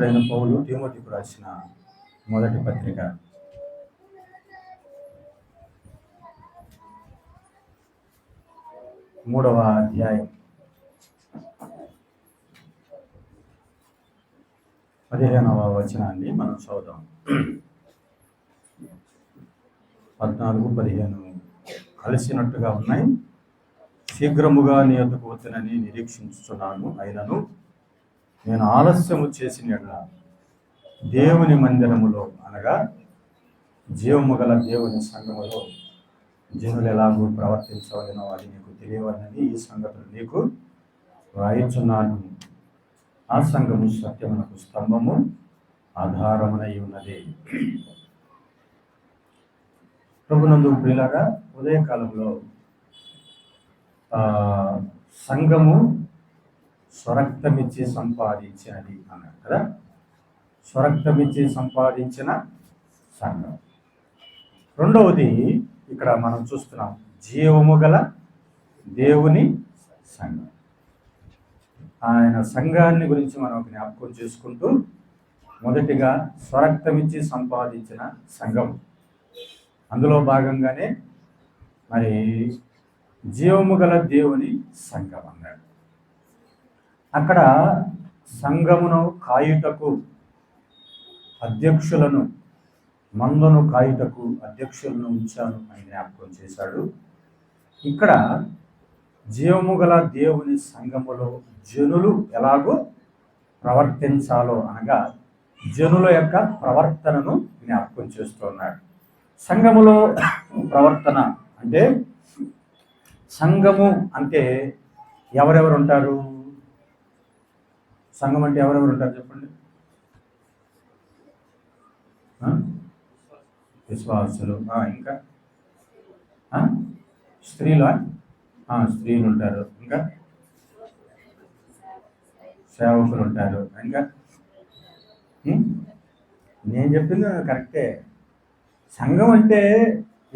అపోస్తలుడైన పౌలు తిమోతికి రాసిన మొదటి పత్రిక 3వ అధ్యాయం 15వ వచనాన్ని మనం చదువుదాం. 14, 15 కలిసినట్టుగా ఉన్నాయి. శీఘ్రముగా నీ యొద్దకు వచ్చునని నిరీక్షించుచున్నాను. అయినను నేను ఆలస్యము చేసిన యెడల దేవుని మందిరములో అనగా జీవము గల దేవుని సంఘములో జనులు ఎలాగూ ప్రవర్తించవలనో అది నీకు తెలియవలనని ఈ సంగతులు నీకు రాయిచున్నాను. ఆ సంఘము సత్యమునకు స్తంభము ఆధారమునై ఉన్నది. ప్రభునందు ప్రియులారా, ఉదయకాలంలో సంఘము స్వరక్తమిచ్చి సంపాదించినది అన్నాడు కదా. స్వరక్తమిచ్చి సంపాదించిన సంఘం. రెండవది ఇక్కడ మనం చూస్తున్నాం, జీవము గల దేవుని సంఘం. ఆయన సంఘాన్ని గురించి మనం జ్ఞాపకం చేసుకుంటూ, మొదటిగా స్వరక్తమిచ్చి సంపాదించిన సంఘం, అందులో భాగంగానే మరి జీవము గల దేవుని సంఘం అన్నాడు. అక్కడ సంఘమును కాయుటకు అధ్యక్షులను, మందను కాయుటకు అధ్యక్షులను ఉంచాను అని జ్ఞాపకం చేశాడు. ఇక్కడ జీవము గల దేవుని సంఘములో జనులు ఎలాగో ప్రవర్తించాలో అనగా జనుల యొక్క ప్రవర్తనను జ్ఞాపకం చేస్తున్నాడు. సంఘములో ప్రవర్తన అంటే, సంఘము అంటే ఎవరెవరు ఉంటారు? సంఘం అంటే ఎవరెవరు ఉంటారు చెప్పండి. విశ్వాసులు, ఇంకా స్త్రీలు, స్త్రీలు ఉంటారు, ఇంకా సేవకులు ఉంటారు, ఇంకా నేను చెప్పింది కరెక్టే. సంఘం అంటే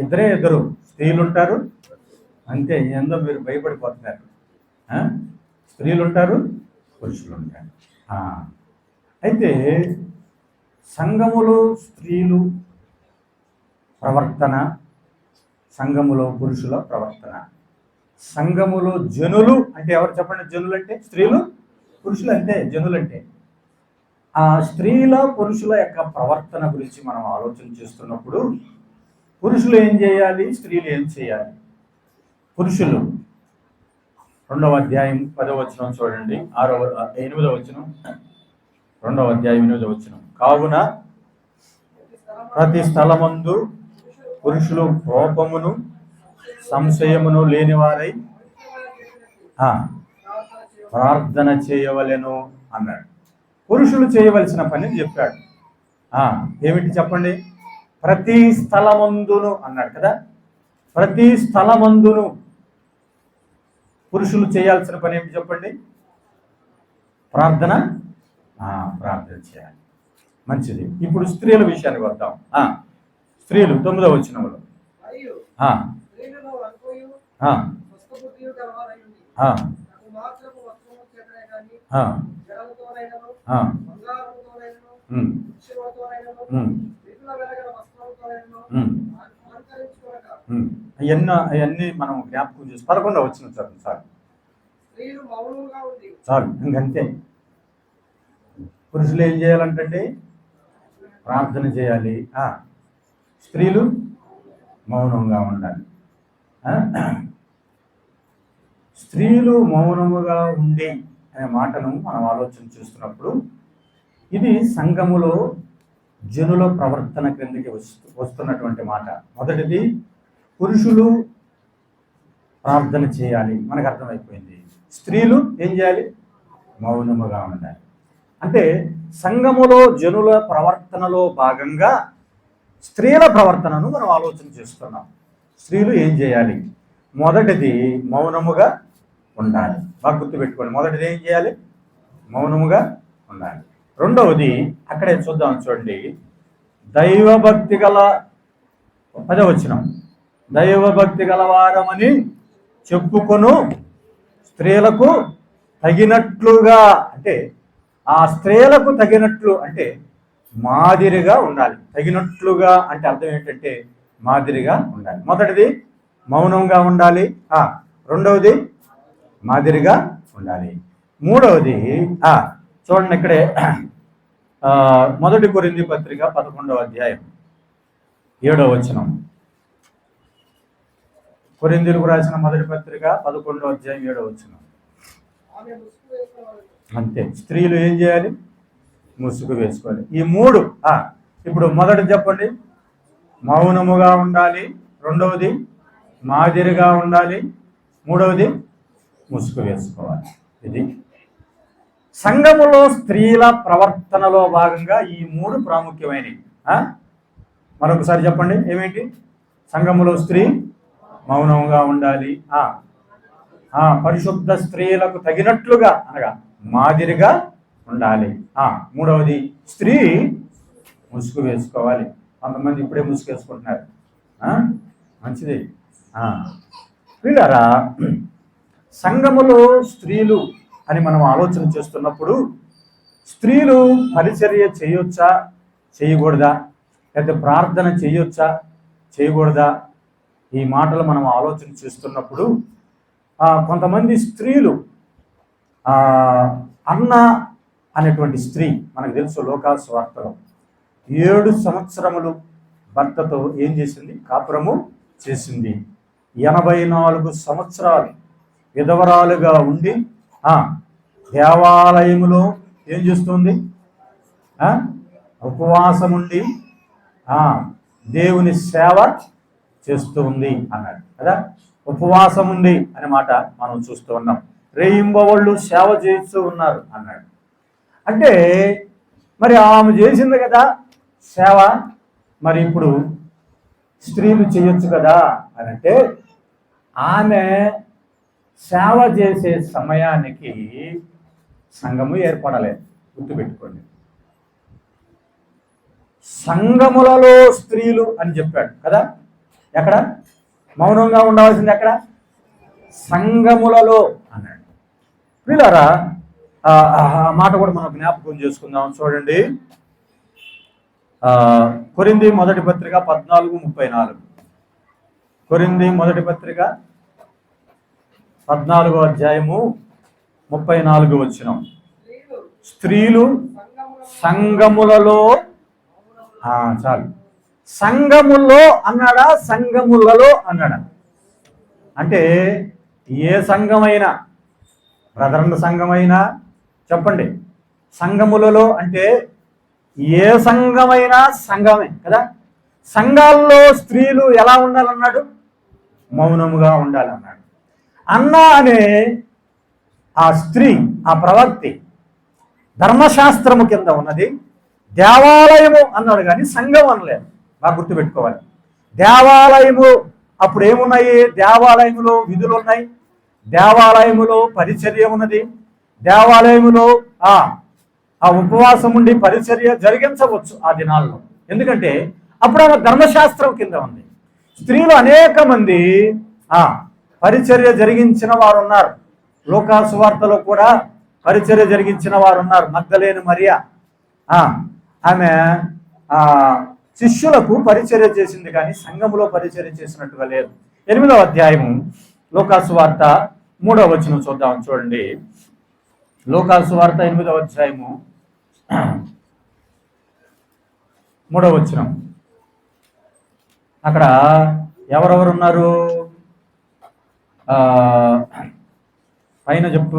ఇద్దరు స్త్రీలు ఉంటారు అంతే. ఏందో మీరు భయపడిపోతున్నారు. స్త్రీలు ఉంటారు, పురుషులు ఉంటారు. అయితే సంఘములో స్త్రీలు ప్రవర్తన, సంఘములో పురుషుల ప్రవర్తన, సంఘములో జనులు అంటే ఎవరు చెప్పండి? జనులు అంటే స్త్రీలు, పురుషులు అంటే జనులు. అంటే ఆ స్త్రీల పురుషుల యొక్క ప్రవర్తన గురించి మనం ఆలోచన చేస్తున్నప్పుడు, పురుషులు ఏం చేయాలి, స్త్రీలు ఏం చేయాలి? పురుషులు 2వ అధ్యాయం 10వ వచనం చూడండి. 8వ వచనం, 2వ అధ్యాయం 8వ వచనం. కావున ప్రతి స్థలమందు పురుషులు కోపమును సంశయమును లేనివారై ప్రార్థన చేయవలెను అన్నాడు. పురుషులు చేయవలసిన పని చెప్పాడు. ఏమిటి చెప్పండి? ప్రతి స్థలమందును అన్నాడు కదా. ప్రతి స్థలమందును పురుషులు చేయాల్సిన పని ఏమిటి చెప్పండి? ప్రార్థన చేయాలి. మంచిది. ఇప్పుడు స్త్రీల విషయానికి వద్దాం. స్త్రీలు 9వ వచనంలో అవన్నీ మనం జ్ఞాపకం చేసి 11వ వచనం చదువు చాలు. ఇంకంతే. పురుషులు ఏం చేయాలంటే ప్రార్థన చేయాలి, స్త్రీలు మౌనంగా ఉండాలి. స్త్రీలు మౌనముగా ఉండి అనే మాటను మనం ఆలోచన చేస్తున్నప్పుడు, ఇది సంఘములో జనుల ప్రవర్తన క్రిందకి వస్తున్నటువంటి మాట. మొదటిది, పురుషులు ప్రార్థన చేయాలి, మనకు అర్థమైపోయింది. స్త్రీలు ఏం చేయాలి? మౌనముగా ఉండాలి. అంటే సంఘములో జనుల ప్రవర్తనలో భాగంగా స్త్రీల ప్రవర్తనను మనం ఆలోచన చేస్తున్నాం. స్త్రీలు ఏం చేయాలి? మొదటిది మౌనముగా ఉండాలి. బాగా గుర్తుపెట్టుకోండి. మొదటిది ఏం చేయాలి? మౌనముగా ఉండాలి. రెండవది అక్కడే చూద్దాం, చూడండి. దైవభక్తి గల 10వ వచనం, దైవభక్తి గలవారమని చెప్పుకొను స్త్రీలకు తగినట్లుగా. అంటే ఆ స్త్రీలకు తగినట్లు అంటే మాదిరిగా ఉండాలి. తగినట్లుగా అంటే అర్థం ఏంటంటే మాదిరిగా ఉండాలి. మొదటిది మౌనంగా ఉండాలి. రెండవది మాదిరిగా ఉండాలి. మూడవది చూడండి ఇక్కడే మొదటి కొరింథీ పత్రిక 11వ అధ్యాయం 7వ వచనం. కొరింథీయులకు రాసిన మొదటి పత్రిక 11వ అధ్యాయం 7వ వచనం. అంతే, స్త్రీలు ఏం చేయాలి? ముసుగు వేసుకోవాలి. ఈ మూడు. ఇప్పుడు మొదటి చెప్పండి, మౌనముగా ఉండాలి. రెండవది మాదిరిగా ఉండాలి. మూడవది ముసుగు వేసుకోవాలి. ఇది సంఘములో స్త్రీల ప్రవర్తనలో భాగంగా ఈ మూడు ప్రాముఖ్యమైనవి. మరొకసారి చెప్పండి, ఏమిటి? సంఘములో స్త్రీ మౌనంగా ఉండాలి. పరిశుద్ధ స్త్రీలకు తగినట్లుగా అనగా మాదిరిగా ఉండాలి. మూడవది స్త్రీ ముసుగు వేసుకోవాలి. కొంతమంది ఇప్పుడే ముసుగు వేసుకుంటున్నారు. మంచిది. పిల్లరా, సంఘములో స్త్రీలు అని మనం ఆలోచన చేస్తున్నప్పుడు స్త్రీలు పరిచర్య చేయొచ్చా చేయకూడదా, లేదా ప్రార్థన చేయొచ్చా చేయకూడదా, ఈ మాటలు మనం ఆలోచన చేస్తున్నప్పుడు కొంతమంది స్త్రీలు అన్న అనేటువంటి స్త్రీ మనకు తెలుసు, లోకాల సువార్తలో 7 సంవత్సరములు భర్తతో ఏం చేసింది? కాపురము చేసింది. 84 సంవత్సరాలు విధవరాలుగా ఉండి దేవాలయములో ఏం చేస్తుంది? ఉపవాసం ఉండి దేవుని సేవ చేస్తూ ఉంది అన్నాడు కదా. ఉపవాసం ఉంది అనే మాట మనం చూస్తూ ఉన్నాం. రేయింబవళ్ళు సేవ చేస్తూ ఉన్నారు అన్నాడు. అంటే మరి ఆమె చేసింది కదా సేవ, మరి ఇప్పుడు స్త్రీలు చేయొచ్చు కదా అని అంటే, ఆమె సేవ చేసే సమయానికి సంఘము ఏర్పడలేదు. గుర్తుపెట్టుకోండి, సంఘములలో స్త్రీలు అని చెప్పాడు కదా. ఎక్కడ మౌనంగా ఉండవలసింది? ఎక్కడ? సంఘములలో అన్నాడు. వీళ్ళారా, మాట కూడా మనం జ్ఞాపకం చేసుకుందాం. చూడండి, కొరింథీ మొదటి పత్రిక 14:34. కొరింథీ మొదటి పత్రిక 14వ అధ్యాయము 34వ వచనం. స్త్రీలు సంఘములలో, చాలు, సంఘములో అన్నాడా సంఘములలో అన్నాడా? అంటే ఏ సంఘమైనా, బ్రదర్ల సంఘమైనా చెప్పండి, సంఘములలో అంటే ఏ సంఘమైనా సంఘమే కదా. సంఘాల్లో స్త్రీలు ఎలా ఉండాలన్నాడు? మౌనముగా ఉండాలన్నాడు. అన్న అనే ఆ స్త్రీ, ఆ ప్రవక్తి ధర్మశాస్త్రము కింద ఉన్నది. దేవాలయము అన్నాడు కానీ సంఘం అనలేదు. బాగా గుర్తుపెట్టుకోవాలి. దేవాలయము అప్పుడు ఏమున్నాయి? దేవాలయములో విధులు ఉన్నాయి, దేవాలయములో పరిచర్య ఉన్నది, దేవాలయములో ఆ ఉపవాసం ఉండి పరిచర్య జరిగించవచ్చు ఆ దినాల్లో. ఎందుకంటే అప్పుడు ఆమె ధర్మశాస్త్రం కింద ఉంది. స్త్రీలు అనేక మంది పరిచర్య జరిగించిన వారు ఉన్నారు. లోకా సువార్తలో కూడా పరిచర్య జరిగించిన వారు ఉన్నారు. మగ్దలేని మరియా, ఆమె శిష్యులకు పరిచర్య చేసింది కానీ సంఘములో పరిచర్య చేసినట్టుగా లేదు. 8వ అధ్యాయము లోకా సువార్త 3వ వచనం చూద్దాం. చూడండి, లోకా సువార్త 8వ అధ్యాయము 3వ వచనం. అక్కడ ఎవరెవరు ఉన్నారు? పైన చెప్పు,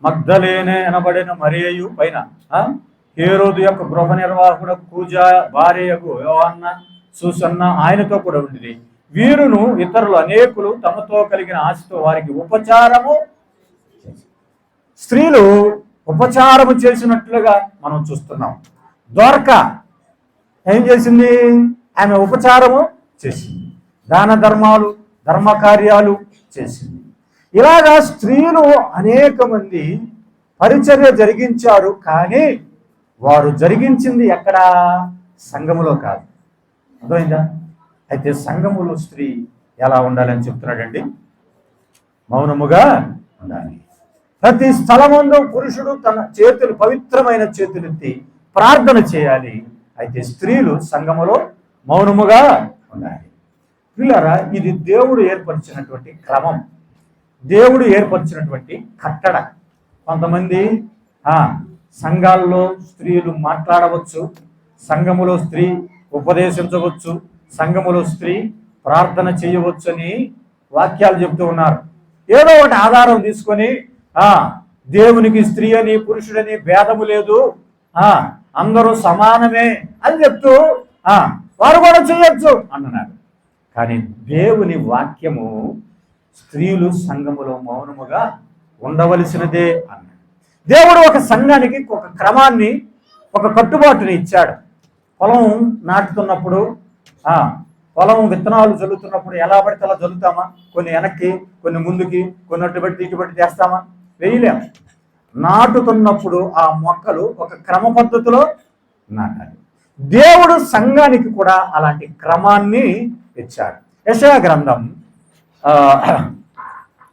మగ్దలేనే అనబడిన మరియయు, పైన హేరోదు యొక్క గృహ నిర్వాహకుడు కూజా భార్యకు యోహన్న, సూసన్న ఆయనతో కూడా ఉండేది. వీరును ఇతరులు అనేకులు తమతో కలిగిన ఆశతో వారికి ఉపచారము, స్త్రీలు ఉపచారము చేసినట్లుగా మనం చూస్తున్నాం. దోర్కా ఏం చేసింది? ఆమె ఉపచారము చేసింది, దాన ధర్మాలు, ధర్మ కార్యాలు చేసింది. ఇలాగా స్త్రీలు అనేక మంది పరిచర్య జరిగించారు. కానీ వారు జరిగించింది ఎక్కడ? సంఘములో కాదు. అర్థమైందా? అయితే సంఘములో స్త్రీ ఎలా ఉండాలని చెప్తున్నాడండి? మౌనముగా ఉండాలి. ప్రతి స్థలమందు పురుషుడు తన చేతులు పవిత్రమైన చేతులెత్తి ప్రార్థన చేయాలి. అయితే స్త్రీలు సంఘములో మౌనముగా ఉండాలి. పిల్లరా, ఇది దేవుడు ఏర్పరిచినటువంటి క్రమం, దేవుడు ఏర్పరిచినటువంటి కట్టడ. కొంతమంది సంఘాల్లో స్త్రీలు మాట్లాడవచ్చు, సంఘములో స్త్రీ ఉపదేశించవచ్చు, సంఘములో స్త్రీ ప్రార్థన చేయవచ్చు అని వాక్యాలు చెప్తూ ఉన్నారు. ఏదో ఒకటి ఆధారం తీసుకొని దేవునికి స్త్రీ అని పురుషుడని భేదము లేదు, అందరూ సమానమే అని చెప్తూ వారు కూడా చేయొచ్చు అన్నారు. కానీ దేవుని వాక్యము స్త్రీలు సంఘములో మౌనముగా ఉండవలసినదే అన్నాడు. దేవుడు ఒక సంఘానికి ఒక క్రమాన్ని, ఒక కట్టుబాటుని ఇచ్చాడు. పొలం నాటుతున్నప్పుడు, పొలం విత్తనాలు జల్లుతున్నప్పుడు ఎలా పడితే అలా జల్లుతామా? కొన్ని వెనక్కి, కొన్ని ముందుకి, కొన్ని అటు బట్టి ఇటు బట్టి చేస్తామా? వేయలేం. నాటుతున్నప్పుడు ఆ మొక్కలు ఒక క్రమ పద్ధతిలో నాటాలి. దేవుడు సంఘానికి కూడా అలాంటి క్రమాన్ని ఇచ్చాడు. యెషయా గ్రంథం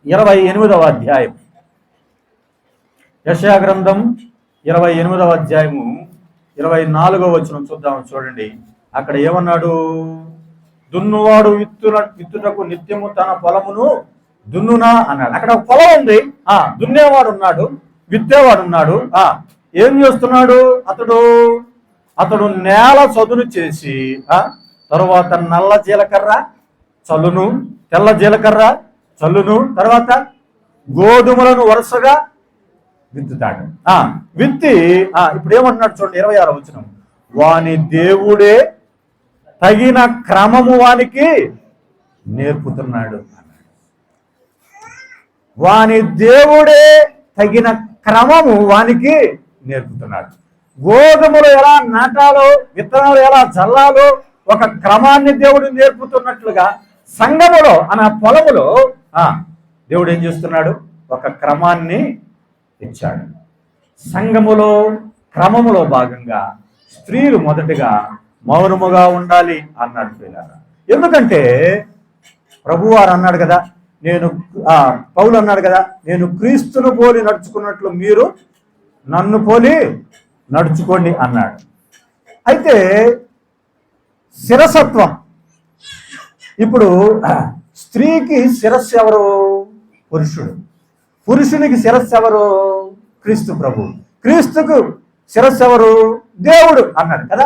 28వ అధ్యాయం, యెషయా గ్రంథం 28వ అధ్యాయము 24వ వచనం చూద్దాం. చూడండి, అక్కడ ఏమన్నాడు? దున్నువాడు విత్తుటకు నిత్యము తన పొలమును దున్నునా అన్నాడు. అక్కడ పొలం ఉంది, దున్నేవాడు ఉన్నాడు, విత్తేవాడు ఉన్నాడు. ఏం చేస్తున్నాడు అతడు నేల చదును చేసి తరువాత నల్ల జీలకర్ర చల్లును, తెల్ల జీలకర్ర చల్లును, తర్వాత గోధుమలను వరుసగా విత్తుతాడు. విత్తి ఇప్పుడు ఏమంటున్నాడు చూడండి, 26వ వచనం, వాని దేవుడే తగిన క్రమము వానికి నేర్పుతున్నాడు అన్నాడు. వాని దేవుడే తగిన క్రమము వానికి నేర్పుతున్నాడు. గోధుమలు ఎలా నాటాలో, విత్తనాలు ఎలా చల్లాలో ఒక క్రమాన్ని దేవుడు నేర్పుతున్నట్లుగా సంఘములో పొలములో దేవుడు ఏం చేస్తున్నాడు? ఒక క్రమాన్ని ఇచ్చాడు. సంఘములో క్రమములో భాగంగా స్త్రీలు మొదటిగా మౌనముగా ఉండాలి అన్నాడు పిల్లలు. ఎందుకంటే ప్రభువారు అన్నాడు కదా, పౌలు అన్నాడు కదా, నేను క్రీస్తును పోలి నడుచుకున్నట్లు మీరు నన్ను పోలి నడుచుకోండి అన్నాడు. అయితే శిరసత్వం, ఇప్పుడు స్త్రీకి శిరస్సు ఎవరు? పురుషుడు. పురుషునికి శిరస్సు ఎవరు? క్రీస్తు ప్రభు. క్రీస్తుకు శిరస్సు ఎవరు? దేవుడు అన్నాడు కదా.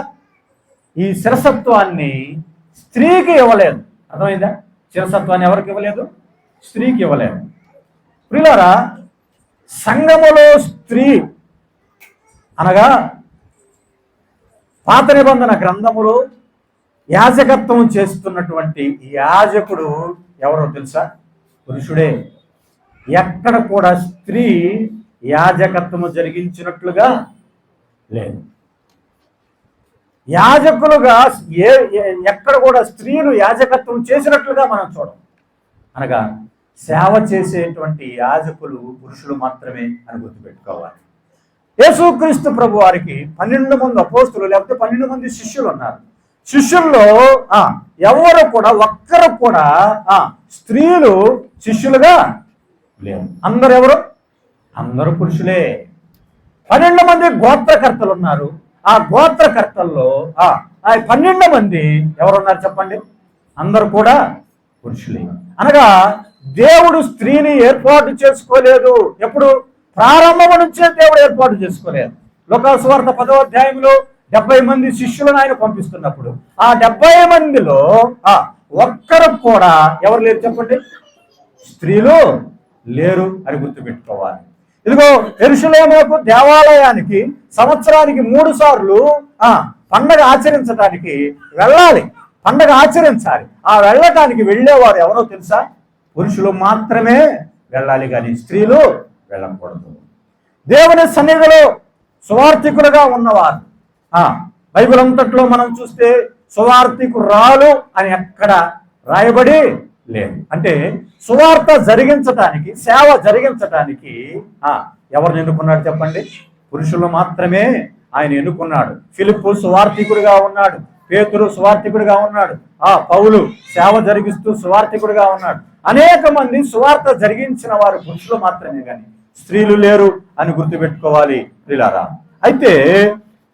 ఈ శిరసత్వాన్ని స్త్రీకి ఇవ్వలేదు. అర్థమైందా? శిరసత్వాన్ని ఎవరికి ఇవ్వలేదు? స్త్రీకి ఇవ్వలేదు. ప్రియులారా, సంఘములో స్త్రీ అనగా పాత నిబంధన గ్రంథములో యాజకత్వం చేస్తున్నటువంటి యాజకుడు ఎవరో తెలుసా? పురుషుడే. ఎక్కడ కూడా స్త్రీ యాజకత్వము జరిగించినట్లుగా లేదు. యాజకులుగా ఎక్కడ కూడా స్త్రీలు యాజకత్వం చేసినట్లుగా మనం చూడం. అనగా సేవ చేసేటువంటి యాజకులు పురుషులు మాత్రమే అని గుర్తుపెట్టుకోవాలి. యేసుక్రీస్తు ప్రభు వారికి 12 మంది అపోస్తులు లేకపోతే 12 మంది శిష్యులు ఉన్నారు. శిష్యుల్లో ఎవరు కూడా ఒక్కరు కూడా స్త్రీలు శిష్యులుగా లేరు. అందరు ఎవరు? అందరూ పురుషులే. 12 మంది గోత్రకర్తలు ఉన్నారు. ఆ గోత్రకర్తల్లో 12 మంది ఎవరున్నారు చెప్పండి? అందరూ కూడా పురుషులే. అనగా దేవుడు స్త్రీని ఏర్పాటు చేసుకోలేదు. ఎప్పుడు? ప్రారంభం నుంచే దేవుడు ఏర్పాటు చేసుకోలేదు. లోకాసు సువార్త 10వ అధ్యాయంలో 70 మంది శిష్యులను ఆయన పంపిస్తున్నప్పుడు ఆ 70 మందిలో ఒక్కరు కూడా ఎవరు లేరు చెప్పండి? స్త్రీలు లేరు అని గుర్తుపెట్టుకోవాలి. ఇదిగో యెరూషలేముకు దేవాలయానికి సంవత్సరానికి 3 సార్లు పండగ ఆచరించడానికి వెళ్ళాలి. పండగ ఆచరించాలి. వెళ్ళటానికి వెళ్ళేవారు ఎవరో తెలుసా? పురుషులు మాత్రమే వెళ్ళాలి, కానీ స్త్రీలు వెళ్ళకూడదు. దేవుని సన్నిధిలో సువార్థికులుగా ఉన్నవారు బైబిల్ అంతట్లో మనం చూస్తే సువార్థికురాలు అని ఎక్కడ రాయబడి లేదు. అంటే సువార్త జరిగించటానికి, సేవ జరిగించటానికి ఎవరిని ఎన్నుకున్నాడు చెప్పండి? పురుషులు మాత్రమే ఆయన ఎన్నుకున్నాడు. ఫిలిప్పు సువార్థికుడిగా ఉన్నాడు, పేతురు సువార్థికుడిగా ఉన్నాడు, పౌలు సేవ జరిగిస్తూ సువార్థికుడిగా ఉన్నాడు. అనేక మంది సువార్త జరిగించిన వారు పురుషులు మాత్రమే, కానీ స్త్రీలు లేరు అని గుర్తుపెట్టుకోవాలి ప్రియులారా. అయితే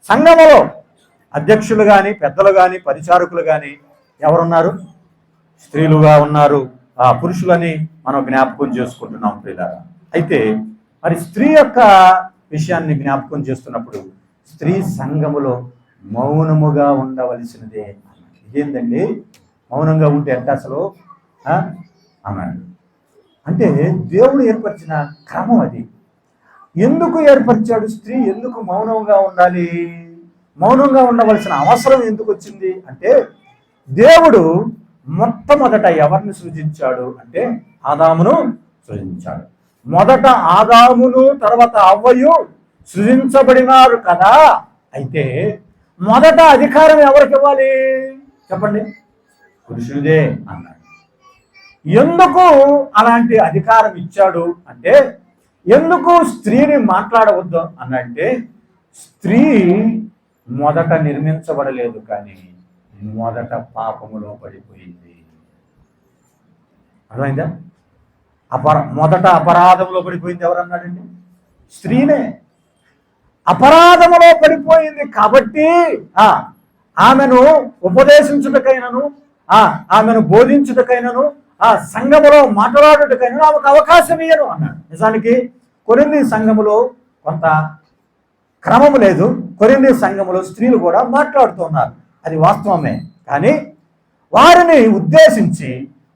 సంఘములో అధ్యక్షులు కానీ, పెద్దలు కానీ, పరిచారకులు కానీ ఎవరున్నారు? స్త్రీలుగా ఉన్నారు, పురుషులని మనం జ్ఞాపకం చేసుకుంటున్నాం ప్రియులారా. అయితే మరి స్త్రీ యొక్క విషయాన్ని జ్ఞాపకం చేస్తున్నప్పుడు స్త్రీ సంఘములో మౌనముగా ఉండవలసినదే. ఇదేంటండి మౌనంగా ఉంటే ఎంత అసలు అన్నాడు అంటే దేవుడు ఏర్పరిచిన క్రమం అది. ఎందుకు ఏర్పరిచాడు? స్త్రీ ఎందుకు మౌనంగా ఉండాలి? మౌనంగా ఉండవలసిన అవసరం ఎందుకు వచ్చింది అంటే దేవుడు మొట్టమొదట ఎవరిని సృజించాడు అంటే ఆదామును సృజించాడు. మొదట ఆదామును తర్వాత అవ్వయు సృజించబడినారు కదా. అయితే మొదట అధికారం ఎవరికి ఇవ్వాలి చెప్పండి? పురుషుడిదే అన్నాడు. ఎందుకు అలాంటి అధికారం ఇచ్చాడు అంటే ఎందుకు స్త్రీని మాట్లాడవద్దు అనంటే స్త్రీ మొదట నిర్మించబడలేదు, కానీ మొదట పాపములో పడిపోయింది. అర్థమైందా? మొదట అపరాధంలో పడిపోయింది ఎవరన్నాడండి? స్త్రీనే. అపరాధములో పడిపోయింది కాబట్టి ఆమెను ఉపదేశించుటకైనను ఆమెను బోధించుటకైనను సంఘములో మాట్లాడుటకైనా ఆమెకు అవకాశం ఇయ్యను అన్నాడు. నిజానికి కొరింథీ సంఘములో కొంత క్రమము లేదు. కొరింథీ సంఘములో స్త్రీలు కూడా మాట్లాడుతున్నారు, అది వాస్తవమే. కానీ వారిని ఉద్దేశించి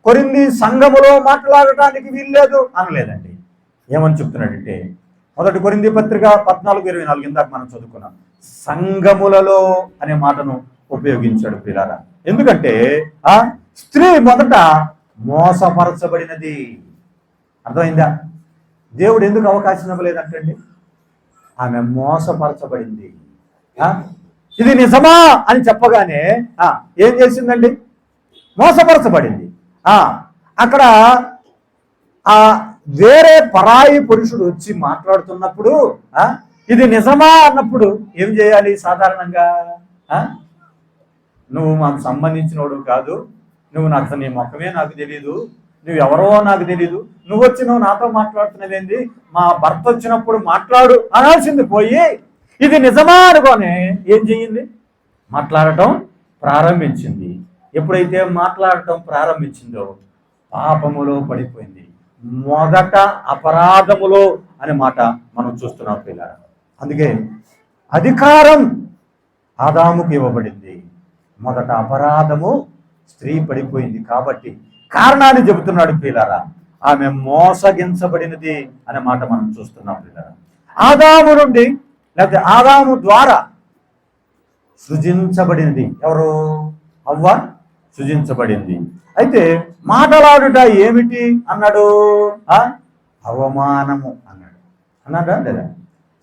కొరింథీ సంఘములో మాట్లాడటానికి వీల్లేదు అనలేదండి. ఏమని చెప్తున్నాడంటే 1 కొరింథీ పత్రిక 14:24 ఇందాక మనం చదువుకున్నాం. సంఘములలో అనే మాటను ఉపయోగించాడు ప్రియులారా. ఎందుకంటే స్త్రీ మొదట మోసపరచబడినది. అర్థమైందా? దేవుడు ఎందుకు అవకాశం ఇవ్వలేదంటండి? ఆమె మోసపరచబడింది. ఇది నిజమా అని చెప్పగానే ఏం చేసిందండి? మోసపరచబడింది. అక్కడ వేరే పరాయి పురుషుడు వచ్చి మాట్లాడుతున్నప్పుడు ఇది నిజమా అన్నప్పుడు ఏం చేయాలి? సాధారణంగా నువ్వు మాకు సంబంధించినోడు కాదు, నువ్వు నాకు నీ ముఖమే నాకు తెలీదు, నువ్వు ఎవరో నాకు తెలీదు, నువ్వు వచ్చి నువ్వు నాతో మాట్లాడుతున్నదేంది, మా భర్త వచ్చినప్పుడు మాట్లాడు అనాల్సింది పోయి ఇది నిజమా అనుకోనే ఏం చెయ్యింది? మాట్లాడటం ప్రారంభించింది. ఎప్పుడైతే మాట్లాడటం ప్రారంభించిందో పాపములో పడిపోయింది. మొదట అపరాధములో అనే మాట మనం చూస్తున్నాం పిల్లలు. అందుకే అధికారం ఆదాముకి ఇవ్వబడింది, మొదట అపరాధము స్త్రీ పడిపోయింది కాబట్టి కారణాన్ని చెబుతున్నాడు పిల్లరా. ఆమె మోసగించబడినది అనే మాట మనం చూస్తున్నాం పిల్లరా. ఆదాము నుండి లేకపోతే ఆదాము ద్వారా సృజించబడినది ఎవరు? అవ్వ సృజించబడింది. అయితే మాట్లాడుట ఏమిటి అన్నాడు? అవమానము అన్నాడు. అన్నాడా లేదా?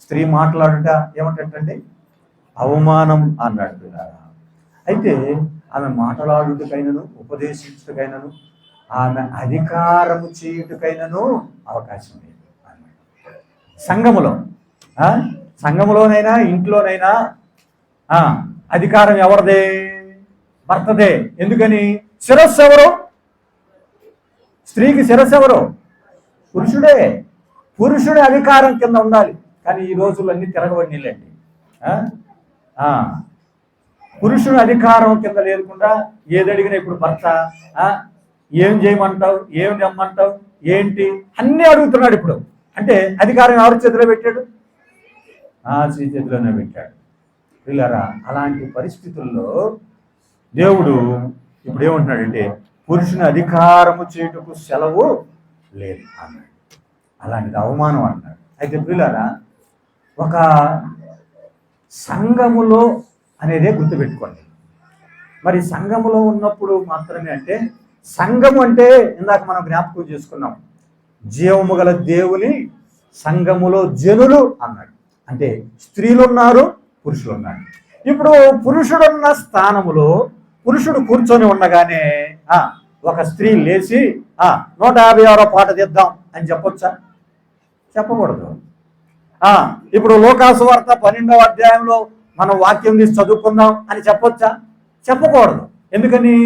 స్త్రీ మాట్లాడుట ఏమంటే అవమానం అన్నాడు పిల్లరా. అయితే ఆమె మాట్లాడుటకైనను ఉపదేశించుటకైనను ఆమె అధికారము చేయుటకైనను అవకాశం లేదు అన్నాడు. సంఘములోనైనా ఇంట్లోనైనా అధికారం ఎవరిదే? భర్తదే. ఎందుకని? శిరస్సు ఎవరు? స్త్రీకి శిరస్సు ఎవరు? పురుషుడే. పురుషుడి అధికారం కింద ఉండాలి. కానీ ఈ రోజుల్లో అన్ని తిరగబడినండి. పురుషుడి అధికారం కింద లేకుండా ఏదడిగినా ఇప్పుడు భర్త ఏం చేయమంటావు, ఏం రమ్మంటావు, ఏంటి అన్నీ అడుగుతున్నాడు ఇప్పుడు. అంటే అధికారం ఎవరి చేతిలో పెట్టాడు? స్త్రీ చేతిలోనే పెట్టాడు పిల్లరా. అలాంటి పరిస్థితుల్లో దేవుడు ఇప్పుడు ఏమంటున్నాడంటే పురుషుని అధికారము చేయుటకు సెలవు లేదు అన్నాడు. అలాంటిది అవమానం అన్నాడు. అయితే పిల్లరా, ఒక సంఘములో అనేదే గుర్తుపెట్టుకోండి. మరి సంఘములో ఉన్నప్పుడు మాత్రమే అంటే సంఘము అంటే ఇందాక మనం జ్ఞాపకం చేసుకున్నాం, జీవము గల దేవుని సంఘములో జనులు అన్నాడు. అంటే స్త్రీలు ఉన్నారు, పురుషులు ఉన్నారు. ఇప్పుడు పురుషుడున్న స్థానములో పురుషుడు కూర్చొని ఉండగానే ఒక స్త్రీ లేచి 156వ పాట తీద్దాం అని చెప్పొచ్చా? చెప్పకూడదు. ఇప్పుడు లోకాసు వార్త 12వ అధ్యాయంలో మనం వాక్యం తీసి చదువుకుందాం అని చెప్పొచ్చా? చెప్పకూడదు. ఎందుకని?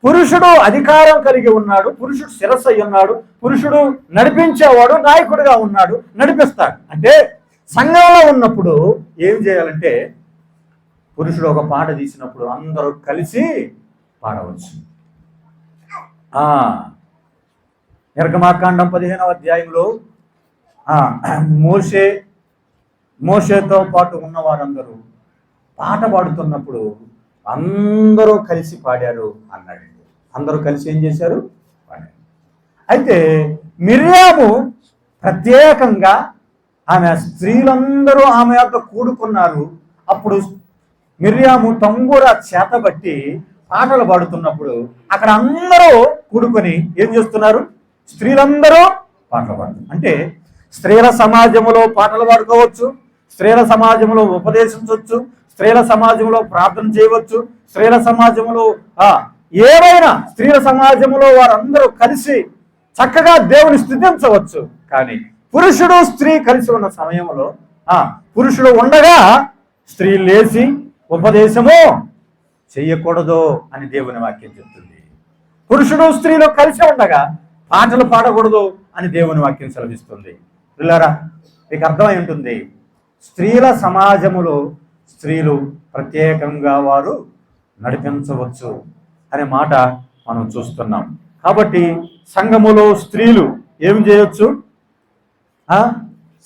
పురుషుడు అధికారం కలిగి ఉన్నాడు, పురుషుడు శిరస్సు అయి ఉన్నాడు, పురుషుడు నడిపించేవాడు, నాయకుడిగా ఉన్నాడు, నడిపిస్తాడు. అంటే సంఘంలో ఉన్నప్పుడు ఏం చేయాలంటే పురుషుడు ఒక పాట తీసినప్పుడు అందరూ కలిసి పాడవచ్చు. నిర్గమాకాండం 15వ అధ్యాయంలో మోషేతో పాటు ఉన్న వారందరూ పాట పాడుతున్నప్పుడు అందరూ కలిసి పాడారు అన్నాడు. అందరూ కలిసి ఏం చేశారు? పాడారు. అయితే మిర్యాము ప్రత్యేకంగా ఆమె స్త్రీలందరూ ఆమె యొక్క కూడుకున్నారు. అప్పుడు మిర్యాము తంబూర చేతబట్టి పాటలు పాడుతున్నప్పుడు అక్కడ అందరూ కూడుకొని ఏం చేస్తున్నారు? స్త్రీలందరూ పాటలు పాడుతున్నారు. అంటే స్త్రీల సమాజంలో పాటలు పాడుకోవచ్చు, స్త్రీల సమాజంలో ఉపదేశించవచ్చు, స్త్రీల సమాజంలో ప్రార్థన చేయవచ్చు, స్త్రీల సమాజంలో ఏవైనా స్త్రీల సమాజంలో వారందరూ కలిసి చక్కగా దేవుని స్తుతించవచ్చు. కానీ పురుషుడు స్త్రీ కలిసి ఉన్న సమయంలో పురుషుడు ఉండగా స్త్రీ లేచి ఉపదేశము చెయ్యకూడదు అని దేవుని వాక్యం చెప్తుంది. పురుషుడు స్త్రీలు కలిసి ఉండగా పాటలు పాడకూడదు అని దేవుని వాక్యం సెలవిస్తుంది. పిల్లరా, మీకు అర్థమై ఉంటుంది, స్త్రీల సమాజములో స్త్రీలు ప్రత్యేకంగా వారు నడిపించవచ్చు అనే మాట మనం చూస్తున్నాం. కాబట్టి సంఘములో స్త్రీలు ఏం చేయొచ్చు?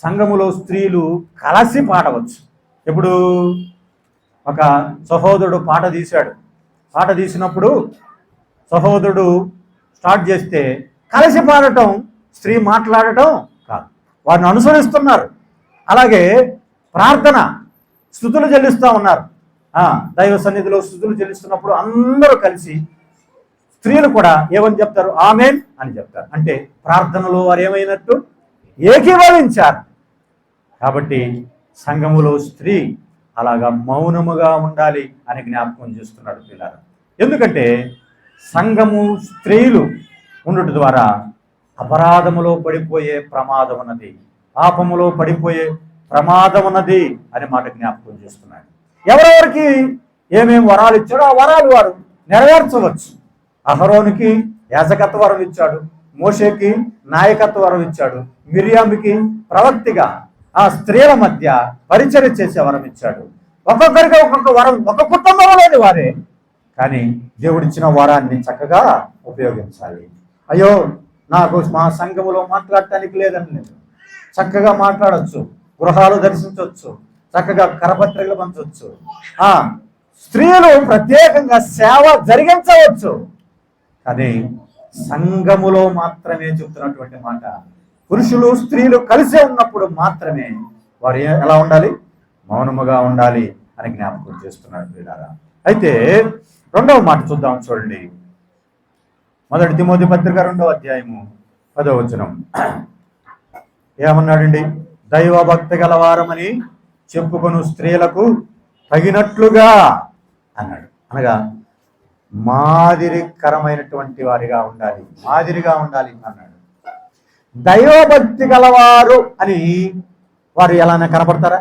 సంఘములో స్త్రీలు కలిసి పాడవచ్చు. ఇప్పుడు ఒక సహోదరుడు పాట తీశాడు, పాట తీసినప్పుడు సహోదరుడు స్టార్ట్ చేస్తే కలిసి పాడటం, స్త్రీ మాట్లాడటం కాదు, వారిని అనుసరిస్తున్నారు. అలాగే ప్రార్థన స్తుతులు చెల్లిస్తూ ఉన్నారు, దైవ సన్నిధిలో స్తుతులు చెల్లిస్తున్నప్పుడు అందరూ కలిసి స్త్రీలు కూడా ఏమని చెప్తారు? ఆమేన్ అని చెప్తారు. అంటే ప్రార్థనలో వారు ఏమైనట్టు ఏకీభవించారు. కాబట్టి సంఘములో స్త్రీ అలాగా మౌనముగా ఉండాలి అని జ్ఞాపకం చేస్తున్నాడు పిల్లలు. ఎందుకంటే సంఘము స్త్రీలు ఉండటం ద్వారా అపరాధములో పడిపోయే ప్రమాదం ఉన్నది, పాపములో పడిపోయే ప్రమాదం ఉన్నది అనే మాట జ్ఞాపకం చేస్తున్నాడు. ఎవరెవరికి ఏమేమి వరాలు ఇచ్చాడో ఆ వరాలు వారు నెరవేర్చవచ్చు. అహరోనుకి యాజకత్వ వరం ఇచ్చాడు, మోషేకి నాయకత్వ వరం ఇచ్చాడు, మిరియామికి ప్రవక్తిగా ఆ స్త్రీల మధ్య పరిచర్య చేసే వరం ఇచ్చాడు. ఒక్కొక్కరికి ఒక్కొక్క వరం, ఒక కుటుంబంలోని వారే, కానీ దేవుడిచ్చిన వరాన్ని చక్కగా ఉపయోగించాలి. అయ్యో నాకు మా సంఘములో మాట్లాడటానికి లేదని లేదు, చక్కగా మాట్లాడవచ్చు, గృహాలు దర్శించవచ్చు, చక్కగా కరపత్రికలు పంచవచ్చు, స్త్రీలు ప్రత్యేకంగా సేవ జరిగించవచ్చు. కానీ సంఘములో మాత్రమే చెప్తున్నటువంటి మాట, పురుషులు స్త్రీలు కలిసే ఉన్నప్పుడు మాత్రమే వారు ఎలా ఉండాలి? మౌనముగా ఉండాలి అని జ్ఞాపకం చేస్తున్నాడు పిల్లారా. అయితే రెండవ మాట చూద్దాం, చూడండి. 1 తిమోతి పత్రిక 2వ అధ్యాయము 10వ వచనం ఏమన్నాడండి? దైవ భక్తి గలవారమని చెప్పుకొను స్త్రీలకు తగినట్లుగా అన్నాడు. అనగా మాదిరికరమైనటువంటి వారిగా ఉండాలి, మాదిరిగా ఉండాలి అన్నాడు. దైవభక్తి గలవారు అని వారు ఎలానే కనపడతారా?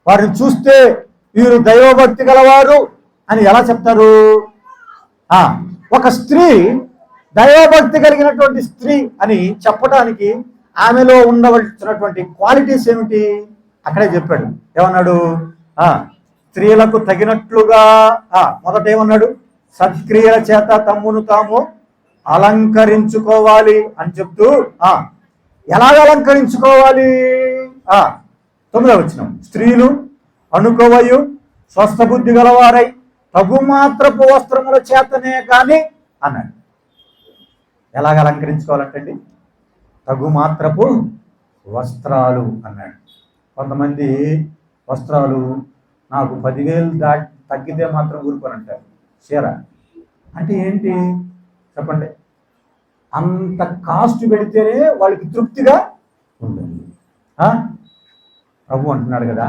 వారిని చూస్తే వీరు దైవభక్తి గలవారు అని ఎలా చెప్తారు? ఒక స్త్రీ దైవభక్తి కలిగినటువంటి స్త్రీ అని చెప్పడానికి ఆమెలో ఉండవలసినటువంటి క్వాలిటీస్ ఏమిటి అక్కడే చెప్పాడు. ఏమన్నాడు? స్త్రీలకు తగినట్లుగా మొదట ఏమన్నాడు? సత్క్రియల చేత తమ్మును తాము అలంకరించుకోవాలి అని చెప్తూ ఎలాగ అలంకరించుకోవాలి? 9వ వచనం, స్త్రీలు అనుకోవయు స్వస్థ బుద్ధి గలవారై తగుమాత్రపు వస్త్రముల చేతనే కానీ అన్నాడు. ఎలాగ అలంకరించుకోవాలంటండి? తగుమాత్రపు వస్త్రాలు అన్నాడు. కొంతమంది వస్త్రాలు నాకు 10,000 తగ్గితే మాత్రం ఊరుకోనంటారు. చీర అంటే ఏంటి చెప్పండి? అంత కాస్ట్ పెడితేనే వాళ్ళకి తృప్తిగా ఉంటుంది. ప్రభు అంటున్నాడు కదా,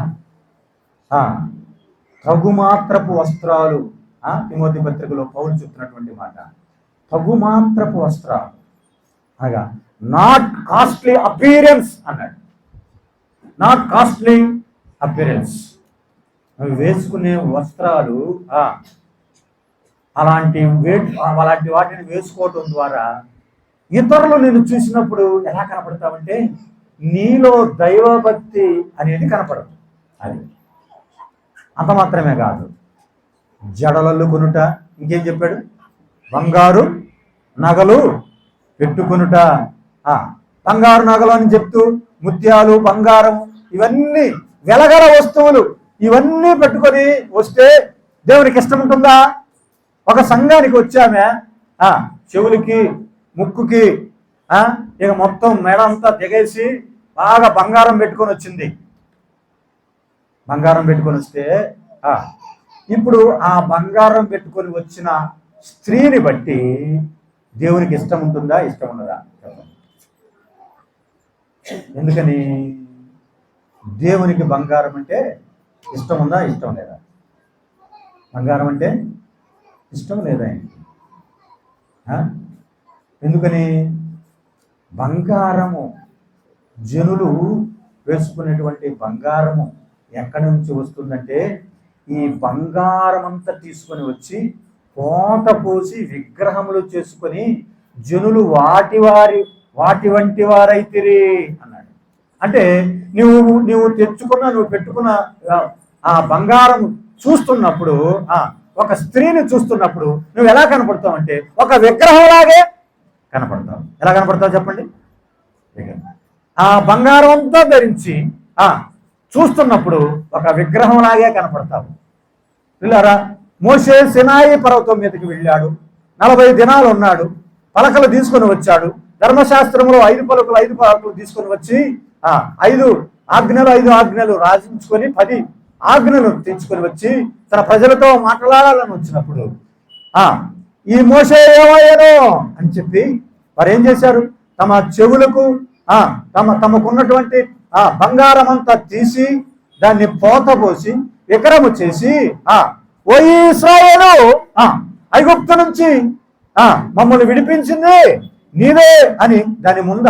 తగుమాత్రపు వస్త్రాలు. తిమోతి పత్రికలో పౌలు చెప్తున్నటువంటి మాట, తగుమాత్రపు వస్త్రాలు అనగా నాట్ కాస్ట్లీ అపీరెన్స్ అన్నాడు. Not costly appearance. అవి వేసుకునే వస్త్రాలు అలాంటి వాటిని వేసుకోవటం ద్వారా ఇతరులు నిన్ను చూసినప్పుడు ఎలా కనపడతావంటే నీలో దైవభక్తి అనేది కనపడదు. అది అంత మాత్రమే కాదు, జడలల్లు కొనుట, ఇంకేం చెప్పాడు, బంగారు నగలు పెట్టుకొనుట. బంగారు నగలు అని చెప్తూ ముత్యాలు, బంగారం, ఇవన్నీ వెలగల వస్తువులు ఇవన్నీ పెట్టుకొని వస్తే దేవునికి ఇష్టం ఉంటుందా? ఒక సంఘానికి వచ్చామే, చెవులకి ముక్కుకి ఇక మొత్తం మెడ అంతా దిగేసి బాగా బంగారం పెట్టుకొని వచ్చింది. బంగారం పెట్టుకొని వస్తే ఇప్పుడు ఆ బంగారం పెట్టుకొని వచ్చిన స్త్రీని బట్టి దేవునికి ఇష్టం ఉంటుందా? ఇష్టం ఉండదా? ఎందుకని? దేవునికి బంగారం అంటే ఇష్టం ఉందా? ఇష్టం లేదా? బంగారం అంటే ఇష్టం లేదా? ఎందుకని? బంగారము, జనులు వేసుకునేటువంటి బంగారము ఎక్కడి నుంచి వస్తుందంటే ఈ బంగారం అంతా తీసుకొని వచ్చి పోత పోసి విగ్రహములు చేసుకొని జనులు వాటి వంటి వారైతిరి అన్నాడు. అంటే నువ్వు పెట్టుకున్న ఆ బంగారం చూస్తున్నప్పుడు, ఒక స్త్రీని చూస్తున్నప్పుడు నువ్వు ఎలా కనపడతావు అంటే ఒక విగ్రహంలాగే కనపడతావు. ఎలా కనపడతావు చెప్పండి? ఆ బంగారం అంతా ధరించి చూస్తున్నప్పుడు ఒక విగ్రహంలాగే కనపడతావు. పిల్లరా, మోషే సినాయి పర్వతం మీదకి వెళ్ళాడు, 40 దినాలు ఉన్నాడు, పలకలు తీసుకొని వచ్చాడు. ధర్మశాస్త్రంలో 5 పలకలు తీసుకొని వచ్చి 5 ఆజ్ఞలు రాజించుకొని 10 ఆజ్ఞలు తెచ్చుకొని వచ్చి తన ప్రజలతో మాట్లాడాలని వచ్చినప్పుడు ఈ మోషే ఏమయ్యాను అని చెప్పి వారు ఏం చేశారు? తమ చెవులకు తమకున్నటువంటి బంగారం అంతా తీసి దాన్ని పోతపోసి విగ్రహము చేసి ఓ ఇశ్రాయేలు, ఐగుప్తు నుంచి మమ్మల్ని విడిపించింది నీవే అని దాని ముంద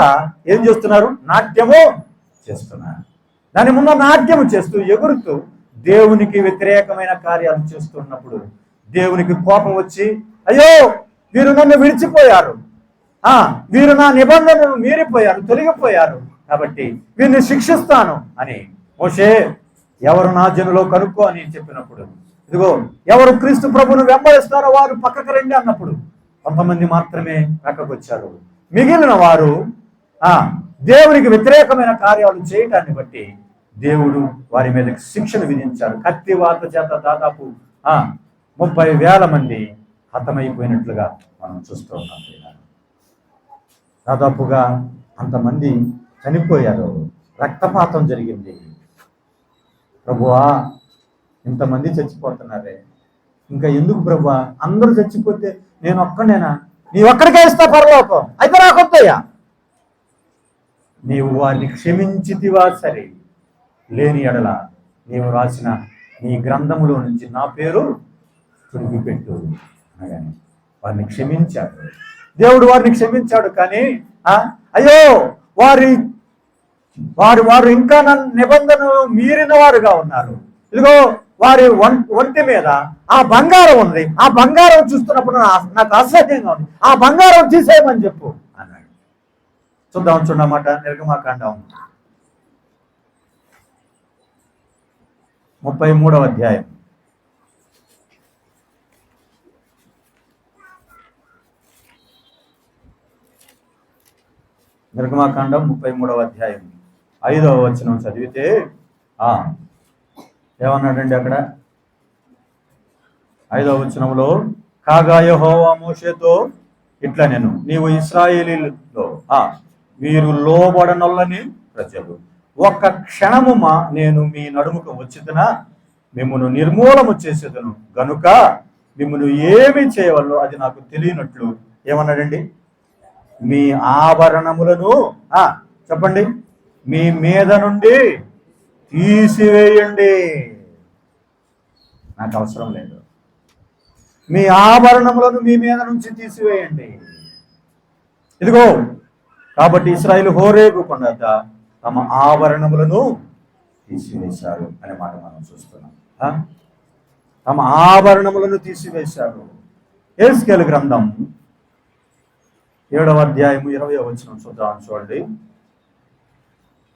ఏం చేస్తున్నారు? నాట్యము చేస్తున్నారు. దాని ముందు నాట్యము చేస్తూ ఎగురుతూ దేవునికి వ్యతిరేకమైన కార్యాలు చేస్తున్నప్పుడు దేవునికి కోపం వచ్చి, అయ్యో వీరు నన్ను విడిచిపోయారు, వీరు నా నిబంధనను మీరిపోయారు, తొలగిపోయారు, కాబట్టి వీరిని శిక్షిస్తాను అని మోషే ఎవరు నా జనులో కనుక్కో అని చెప్పినప్పుడు, ఇదిగో ఎవరు క్రీస్తు ప్రభువును వెంబడిస్తారో వారు పక్కకు రండి అన్నప్పుడు కొంతమంది మాత్రమే పక్కకు వచ్చారు. మిగిలిన వారు దేవునికి వ్యతిరేకమైన కార్యాలు చేయటాన్ని బట్టి దేవుడు వారి మీద శిక్షను విధించారు. కత్తివాత చేత దాదాపు 30,000 మంది హతమైపోయినట్లుగా మనం చూస్తూ ఉన్నాం. దాదాపుగా అంతమంది చనిపోయారు, రక్తపాతం జరిగింది. ప్రభువా, ఇంతమంది చచ్చిపోతున్నారే, ఇంకా ఎందుకు ప్రభువా? అందరూ చచ్చిపోతే నేను ఒక్కడేనా? నీ ఒక్కడికే ఇస్తా పరలోకం, అయితే నాకొద్దయ్యా. నీవు వారిని క్షమించితివా సరే, లేని ఎడల నీవు రాసిన నీ గ్రంథములో నుంచి నా పేరు తుడిగిపెట్టు అనగానే వారిని క్షమించాడు. దేవుడు వారిని క్షమించాడు. కానీ అయ్యో వారు ఇంకా నన్ను నిబంధన మీరిన వారుగా ఉన్నారు. ఇదిగో వారి ఒంటి మీద ఆ బంగారం ఉంది, ఆ బంగారం చూస్తున్నప్పుడు నాకు అసహ్యంగా ఉంది, ఆ బంగారం తీసేయమని చెప్పు అన్నాడు. చూద్దాం నిర్గమాకాండం 33వ అధ్యాయం. నిర్గమాకాండం 33వ అధ్యాయం 5వ వచనం చదివితే ఏమన్నాడండి అక్కడ? 5వ వచనంలో, కాగా యెహోవా మోషేతో ఇట్లా నేను, నీవు ఇశ్రాయేలీయులలో వీరు లోబడనొల్లని ప్రజలు, ఒక్క క్షణము నేను మీ నడుముకు వచ్చిదనా మిమ్మును నిర్మూలము చేసేదను గనుక మిమ్మును ఏమి చేయవల్లో అది నాకు తెలియనట్లు ఏమన్నాడండి? మీ ఆభరణములను చెప్పండి, మీ మీద నుండి తీసివేయండి. నాకు అవసరం లేదు. మీ ఆభరణములను మీ మీద నుంచి తీసివేయండి. ఇదిగో కాబట్టి ఇశ్రాయేలు హోరేబు కొండ వద్ద తమ ఆభరణములను తీసివేశారు అనే మాట మనం చూస్తున్నాం. తమ ఆభరణములను తీసివేశారు. యెహెజ్కేలు గ్రంథం 7వ అధ్యాయము 20వ వచనం చూడండి.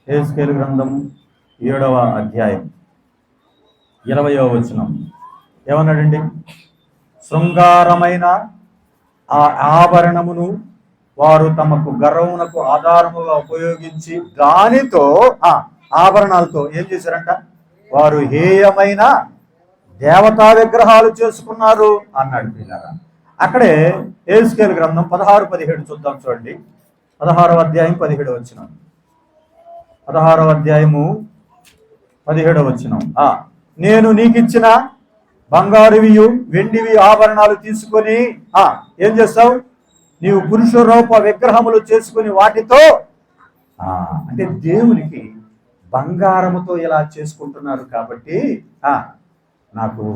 యెహెజ్కేలు గ్రంథం 7వ అధ్యాయం 20వ వచనం ఏమన్నాడండి? శృంగారమైన ఆ ఆభరణమును వారు తమకు గర్వమునకు ఆధారముగా ఉపయోగించి దానితో ఆభరణాలతో ఏం చేశారంట? వారు హేయమైన దేవతా విగ్రహాలు చేసుకున్నారు అన్నాడు పిల్లరా. అక్కడే యెహెజ్కేలు గ్రంథం 16-17 చూద్దాం చూడండి. 16వ అధ్యాయం 17వ వచనం. 16వ అధ్యాయము 17వ వచనం. నేను నీకిచ్చిన బంగారువియు వెండివి ఆభరణాలు తీసుకొని ఏం చేస్తావు? నీవు పురుష రూప విగ్రహములు చేసుకుని వాటితో అంటే దేవునికి బంగారముతో ఇలా చేసుకుంటున్నారు కాబట్టి నాకు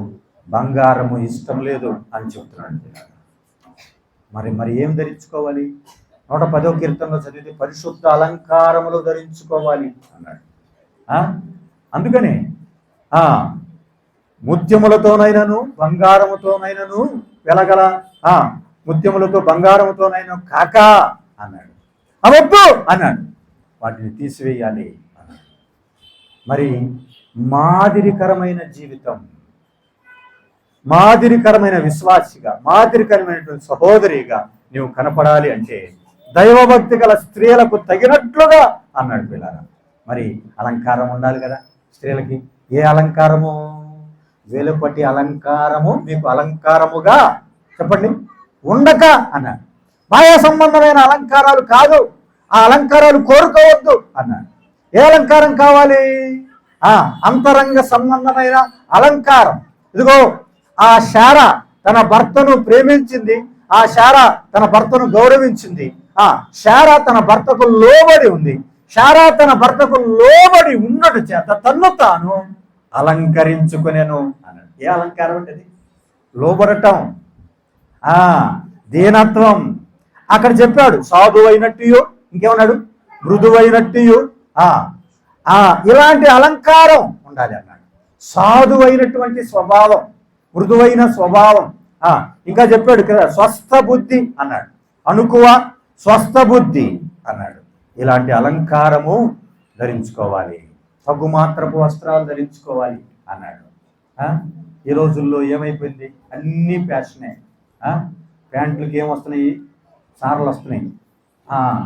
బంగారము ఇష్టం లేదు అని చెప్తున్నాడు. మరి ఏం ధరించుకోవాలి? 110వ కీర్తనలో చదివితే పరిశుద్ధ అలంకారములు ధరించుకోవాలి అన్నాడు. అందుకని ముత్యములతోనైనను బంగారముతోనైనను వెలగల ముత్యములతో బంగారముతోనైనా కాక అన్నాడు. అవద్దు అన్నాడు, వాటిని తీసివేయాలి అన్నాడు. మరి మాదిరికరమైన జీవితం, మాదిరికరమైన విశ్వాసిగా, మాదిరికరమైనటువంటి సహోదరిగా నీవు కనపడాలి అంటే దైవభక్తి గల స్త్రీలకు తగినట్లుగా అన్నాడు పిల్లరా. మరి అలంకారం ఉండాలి కదా స్త్రీలకి. ఏ అలంకారము? వెలుపటి అలంకారము మీకు అలంకారముగా చెప్పండి ఉండక అన్నాడు. బాహ్య సంబంధమైన అలంకారాలు కాదు, ఆ అలంకారాలు కోరుకోవద్దు అన్నాడు. ఏ అలంకారం కావాలి? అంతరంగ సంబంధమైన అలంకారం. ఇదిగో ఆ శారా తన భర్తను ప్రేమించింది, ఆ శారా తన భర్తను గౌరవించింది, శారా తన భర్తకు లోబడి ఉంది. శారా తన భర్తకు లోబడి ఉన్నట్టు చేత తన్ను తాను అలంకరించుకునేను అన్నాడు. ఏ అలంకారం అంటే? లోబడటం, దీనత్వం. అక్కడ చెప్పాడు సాధువైనట్టు, ఇంకేమన్నాడు? మృదువైనట్టు. ఇలాంటి అలంకారం ఉండాలి అన్నాడు. సాధువైనటువంటి స్వభావం, మృదువైన స్వభావం. ఇంకా చెప్పాడు కదా స్వస్థ బుద్ధి అన్నాడు. అణుకువ స్వస్థ బుద్ధి అన్నాడు. ఇలాంటి అలంకారము ధరించుకోవాలి, తగుమాత్రపు వస్త్రాలు ధరించుకోవాలి అన్నాడు. ఈ రోజుల్లో ఏమైపోయింది? అన్నీ ఫ్యాషనే. ప్యాంట్లకి ఏమొస్తున్నాయి? సార్లు వస్తున్నాయి.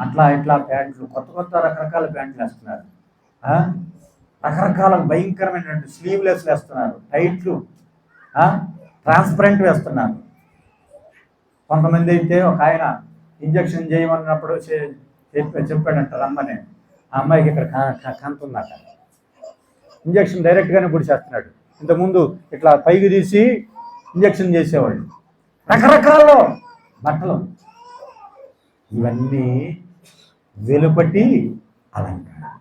అట్లా ఇట్లా ప్యాంట్లు, కొత్త కొత్త రకరకాల ప్యాంట్లు వేస్తున్నారు. రకరకాల భయంకరమైనటువంటి స్లీవ్లెస్ వేస్తున్నారు, టైట్లు, ట్రాన్స్పరెంట్ వేస్తున్నారు. కొంతమంది అయితే ఒక ఆయన ఇంజక్షన్ చేయమన్నప్పుడు చెప్పాడంట రమ్మని. ఆ అమ్మాయికి ఇక్కడ కంతుందట. ఇంజక్షన్ డైరెక్ట్గానే పొడిచేస్తున్నాడు. ఇంతకుముందు ఇట్లా పైకి తీసి ఇంజక్షన్ చేసేవాళ్ళు. రకరకాల బట్టలు. ఇవన్నీ వెలుపటి అలంకారం.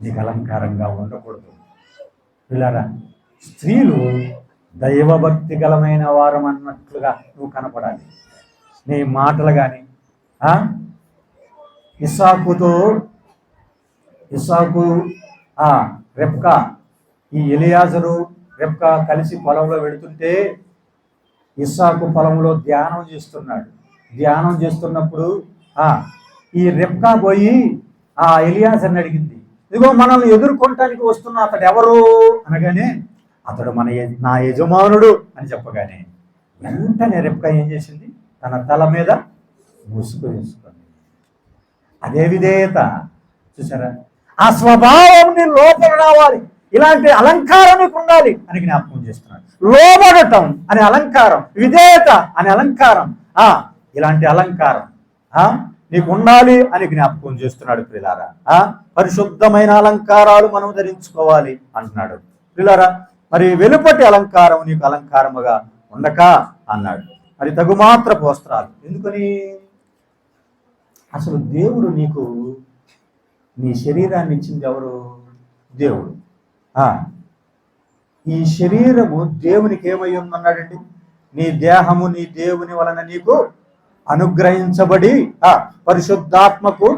నీకు అలంకారంగా ఉండకూడదు పిల్లరా. స్త్రీలు దైవభక్తి గలమైన వారం అన్నట్లుగా నువ్వు కనపడాలి. నీ మాటలు కానీ ఇస్సాకు రెబ్కా, ఈ ఎలియాజరు రెబ్కా కలిసి పొలంలో వెళుతుంటే ఇస్సాకు పొలంలో ధ్యానం చేస్తున్నాడు. ధ్యానం చేస్తున్నప్పుడు ఈ రెబ్కా పోయి ఎలియాజర్ని అడిగింది, ఇదిగో మనల్ని ఎదుర్కొనటానికి వస్తున్న అతడు ఎవరు అనగానే, అతడు నా యజమానుడు అని చెప్పగానే వెంటనే రెబ్కా ఏం చేసింది? తన తల మీద ముసుగు వేసుకుంది. అదే విధేయత. చూసారా? ఆ స్వభావం నీ లోపల రావాలి. ఇలాంటి అలంకారం నీకు ఉండాలి అని జ్ఞాపకం చేస్తున్నాడు. లోబడటం అనే అలంకారం, విధేయత అనే అలంకారం, ఇలాంటి అలంకారం నీకు ఉండాలి అని జ్ఞాపకం చేస్తున్నాడు ప్రియులారా. పరిశుద్ధమైన అలంకారాలు మనం ధరించుకోవాలి అంటున్నాడు ప్రియులారా. మరి వెలుపటి అలంకారం నీకు అలంకారముగా ఉండక అన్నాడు. మరి తగుమాత్రపు వస్త్రాలు ఎందుకని? అసలు దేవుడు నీకు నీ శరీరాన్ని ఇచ్చింది ఎవరు? దేవుడు. ఈ శరీరము దేవునికి ఏమై ఉందన్నాడండి? నీ దేహము నీ దేవుని వలన నీకు అనుగ్రహించబడి పరిశుద్ధాత్మకు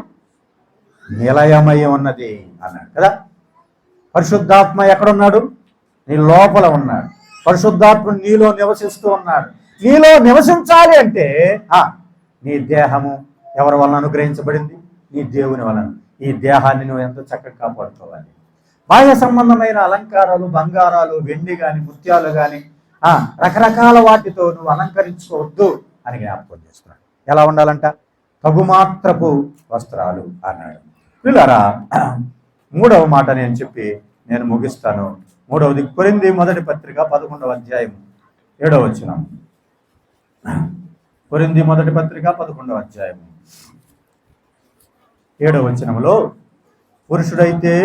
నిలయమై ఉన్నది అన్నాడు కదా. పరిశుద్ధాత్మ ఎక్కడున్నాడు? నీ లోపల ఉన్నాడు. పరిశుద్ధాత్మ నీలో నివసిస్తూ ఉన్నాడు. నీలో నివసించాలి అంటే నీ దేహము ఎవరి వలన అనుగ్రహించబడింది? నీ దేవుని వలన. ఈ దేహాన్ని నువ్వు ఎంత చక్కగా కాపాడుకోవాలి. బాహ్య సంబంధమైన అలంకారాలు, బంగారాలు, వెండి కానీ, ముత్యాలు కానీ రకరకాల వాటితో నువ్వు అలంకరించుకోవద్దు అని జ్ఞాపకం చేస్తున్నాడు. ఎలా ఉండాలంట? తగుమాత్రపు వస్త్రాలు అన్నాడు. పిల్లరా, మూడవ మాట నేను చెప్పి నేను ముగిస్తాను. మూడవది కొరింథీ మొదటి పత్రిక 11వ అధ్యాయం 7వ వచనం. కొరింథీ మొదటి పత్రిక 11వ అధ్యాయం 7వ వచనంలో, పురుషుడైతే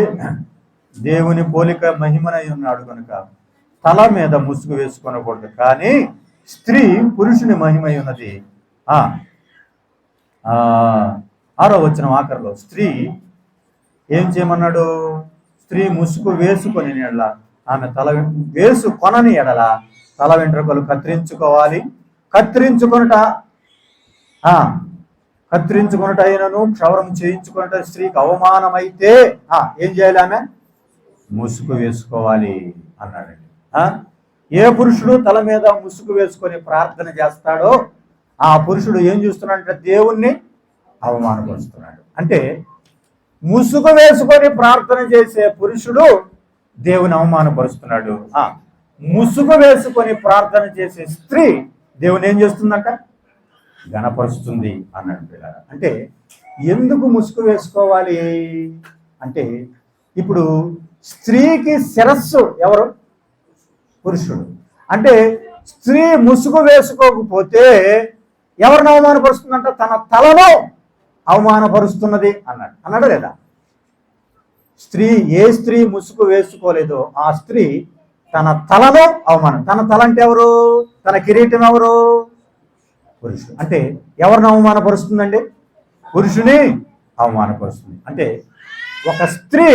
దేవుని పోలిక మహిమనై ఉన్నాడు కనుక తల మీద ముసుగు వేసుకొనకూడదు, కానీ స్త్రీ పురుషుని మహిమై ఉన్నది. 6వ వచనం ఆఖరిలో స్త్రీ ఏం చేయమన్నాడు? స్త్రీ ముసుగు వేసుకొని ఎడల, ఆమె తల వేసుకొనని ఎడల తల వెంట్రుకలు కత్తిరించుకోవాలి. కత్తిరించుకొనుట అయినను క్షవరం చేయించుకున్నట స్త్రీకి అవమానమైతే ఏం చేయాలి? ఆమె ముసుగు వేసుకోవాలి అన్నాడండి. ఏ పురుషుడు తల మీద ముసుగు వేసుకొని ప్రార్థన చేస్తాడో ఆ పురుషుడు ఏం చూస్తున్నాడంటే దేవుణ్ణి అవమానపరుస్తున్నాడు. అంటే ముసుగు వేసుకొని ప్రార్థన చేసే పురుషుడు దేవుని అవమానపరుస్తున్నాడు. ముసుగు వేసుకొని ప్రార్థన చేసే స్త్రీ దేవుని ఏం చేస్తుందంట? గణపరుస్తుంది అన్నాడు. పిల్లలు, అంటే ఎందుకు ముసుగు వేసుకోవాలి అంటే, ఇప్పుడు స్త్రీకి శిరస్సు ఎవరు? పురుషుడు. అంటే స్త్రీ ముసుగు వేసుకోకపోతే ఎవరిని అవమానపరుస్తుందంట? తన తలను అవమానపరుస్తున్నది అన్నాడు లేదా? ఏ స్త్రీ ముసుగు వేసుకోలేదో ఆ స్త్రీ తన తలను అవమానం. తన తల అంటే ఎవరు? తన కిరీటం ఎవరు? పురుషుడు. అంటే ఎవరిని అవమానపరుస్తుందండి? పురుషుని అవమానపరుస్తుంది. అంటే ఒక స్త్రీ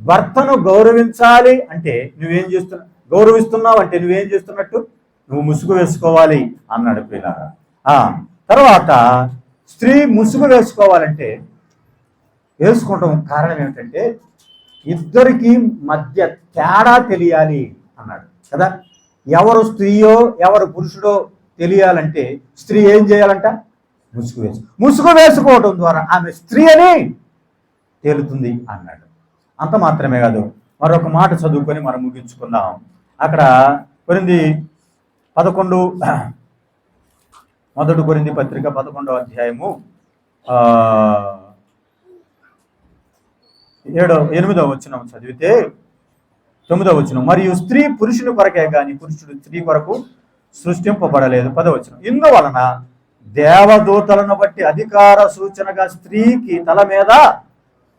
భర్తను గౌరవించాలి అంటే నువ్వేం చేస్తున్నావు? గౌరవిస్తున్నావు అంటే నువ్వేం చేస్తున్నట్టు? నువ్వు ముసుగు వేసుకోవాలి అన్నాడు పిల్లరా. తర్వాత స్త్రీ ముసుగు వేసుకోవాలంటే వేసుకోవడం కారణం ఏమిటంటే ఇద్దరికి మధ్య తేడా తెలియాలి అన్నాడు కదా. ఎవరు స్త్రీయో ఎవరు పురుషుడో తెలియాలంటే స్త్రీ ఏం చేయాలంట? ముసుగు వేసుకోవడం ద్వారా ఆమె స్త్రీ అని తేలుతుంది అన్నాడు. అంత మాత్రమే కాదు, మరొక మాట చదువుకొని మనం ముగించుకుందాం. అక్కడ కొరింథీ 11 మొదటి కొరింథీ పత్రిక 11వ అధ్యాయము 8వ వచనం చదివితే 9వ వచనం, మరియు స్త్రీ పురుషుని కొరకే గాని పురుషుడు స్త్రీ కొరకు సృష్టింపబడలేదు. 10వ వచనం, ఇందువలన దేవదూతలను బట్టి అధికార సూచనగా స్త్రీకి తల మీద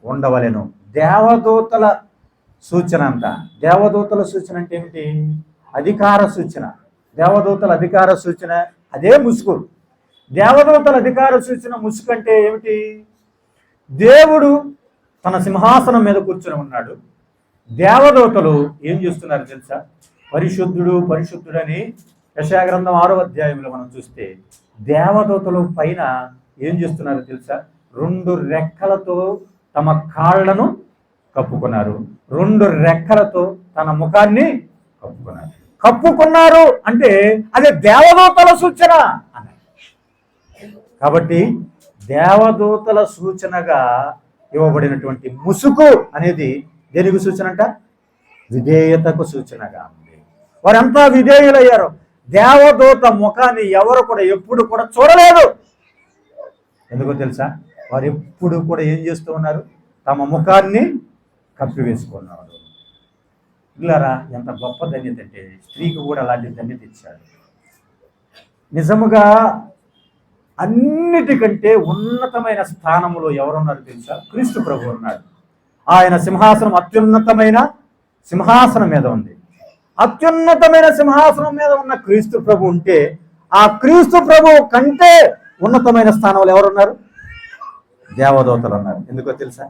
ఉండవలెను. దేవదూతల సూచన అంట. దేవదూతల సూచన అంటే ఏమిటి? అధికార సూచన. దేవదూతల అధికార సూచన అదే ముసుగు. దేవదూతల అధికార సూచన ముసుగు అంటే ఏమిటి? దేవుడు తన సింహాసనం మీద కూర్చొని ఉన్నాడు. దేవదూతలు ఏం చేస్తున్నారు తెలుసా? పరిశుద్ధుడు పరిశుద్ధుడని యెషయా గ్రంథం 6వ అధ్యాయంలో మనం చూస్తే దేవదూతలు పైన ఏం చేస్తున్నారు తెలుసా? 2 రెక్కలతో తమ కాళ్లను కప్పుకున్నారు, 2 రెక్కలతో తన ముఖాన్ని కప్పుకున్నారు అంటే అదే దేవదూతల సూచన అన్నారు. కాబట్టి దేవదూతల సూచనగా ఇవ్వబడినటువంటి ముసుగు అనేది దేనికి సూచన అంట? విధేయతకు సూచనగా ఉంది. వారంతా విధేయులయ్యారు. దేవదూత ముఖాన్ని ఎవరు కూడా ఎప్పుడు కూడా చూడలేదు. ఎందుకో తెలుసా? వారు ఎప్పుడు కూడా ఏం చేస్తూ ఉన్నారు? తమ ముఖాన్ని కప్పివేసుకున్నారు. ఇలారా ఎంత గొప్ప ధన్యత అంటే స్త్రీకి కూడా అలాంటి ధన్యత ఇచ్చాడు. నిజముగా అన్నిటికంటే ఉన్నతమైన స్థానంలో ఎవరున్నారు తెలుసా? క్రీస్తు ప్రభు ఉన్నాడు. ఆయన సింహాసనం అత్యున్నతమైన సింహాసనం మీద ఉంది. అత్యున్నతమైన సింహాసనం మీద ఉన్న క్రీస్తు ప్రభు ఉంటే ఆ క్రీస్తు ప్రభు కంటే ఉన్నతమైన స్థానంలో ఎవరున్నారు? దేవదూతలు ఉన్నారు. ఎందుకో తెలుసా?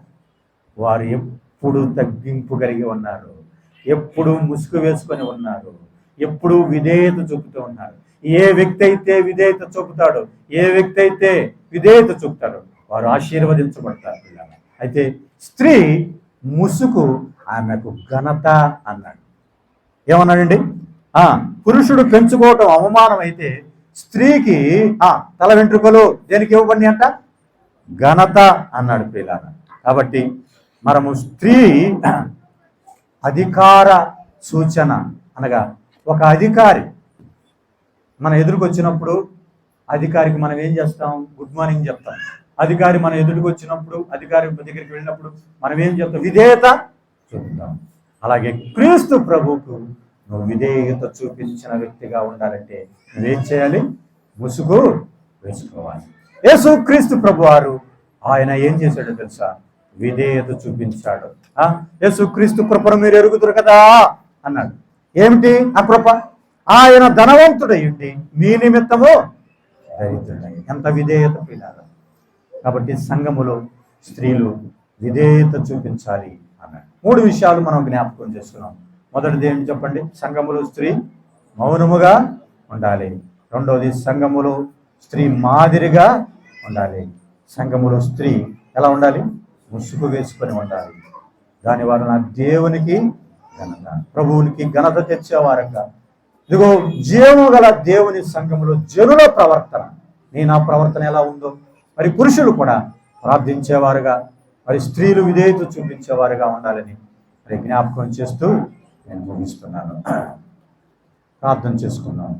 వారు ఎప్పుడు తగ్గింపు కలిగి ఉన్నారు, ఎప్పుడు ముసుగు వేసుకొని ఉన్నారు, ఎప్పుడు విధేయత చూపుతూ ఉన్నారు. ఏ వ్యక్తి అయితే విధేయత చూపుతాడో, ఏ వ్యక్తి అయితే విధేయత చూపుతాడో వారు ఆశీర్వదించబడతారు. అయితే స్త్రీ ముసుగు ఆమెకు ఘనత అన్నాడు. ఏమన్నాడండి? పురుషుడు పెంచుకోవటం అవమానం అయితే స్త్రీకి తల వెంట్రుకలు దేనికి ఇవ్వబడి అంట? ఘనత అన్నాడు ప్రియులారా. కాబట్టి మనము స్త్రీ అధికార సూచన, అనగా ఒక అధికారి మన ఎదురుకు వచ్చినప్పుడు అధికారికి మనం ఏం చేస్తాం? గుడ్ మార్నింగ్ చెప్తాం. అధికారి మన ఎదురుకు వచ్చినప్పుడు, అధికారి దగ్గరికి వెళ్ళినప్పుడు మనం ఏం చెప్తాం? విధేయత చూపుతాం. అలాగే క్రీస్తు ప్రభువుకు నువ్వు విధేయత చూపించిన వ్యక్తిగా ఉండాలంటే నువ్వేం చేయాలి? ముసుగు వేసుకోవాలి. యేసు క్రీస్తు ప్రభు వారు ఆయన ఏం చేశాడో తెలుసా? విధేయత చూపించాడు. యేసు క్రీస్తు కృపను మీరు ఎరుగుదురు కదా అన్నాడు. ఏమిటి ఆ కృప? ఆయన ధనవంతుడయ్యుండి మీ నిమిత్తము దరిద్రుడై. ఎంత విధేయత పిల్లారు. కాబట్టి సంఘములో స్త్రీలు విధేయత చూపించాలి అన్నాడు. 3 విషయాలు మనం జ్ఞాపకం చేసుకున్నాం. మొదటిది ఏమి చెప్పండి? సంఘములో స్త్రీ మౌనముగా ఉండాలి. రెండవది సంఘములో స్త్రీ మాదిరిగా ఉండాలి. సంఘములో స్త్రీ ఎలా ఉండాలి? ముసుగు వేసుకొని ఉండాలి. దాని వలన దేవునికి ఘనత, ప్రభువునికి ఘనత తెచ్చేవారంగా. ఇదిగో జీవము గల దేవుని సంఘములో జనుల ప్రవర్తన, నా ప్రవర్తన ఎలా ఉందో మరి పురుషులు కూడా ప్రార్థించేవారుగా, మరి స్త్రీలు విధేయత చూపించేవారుగా ఉండాలని మరి జ్ఞాపకం చేస్తూ నేను ముగిస్తున్నాను. ప్రార్థన చేసుకున్నాను.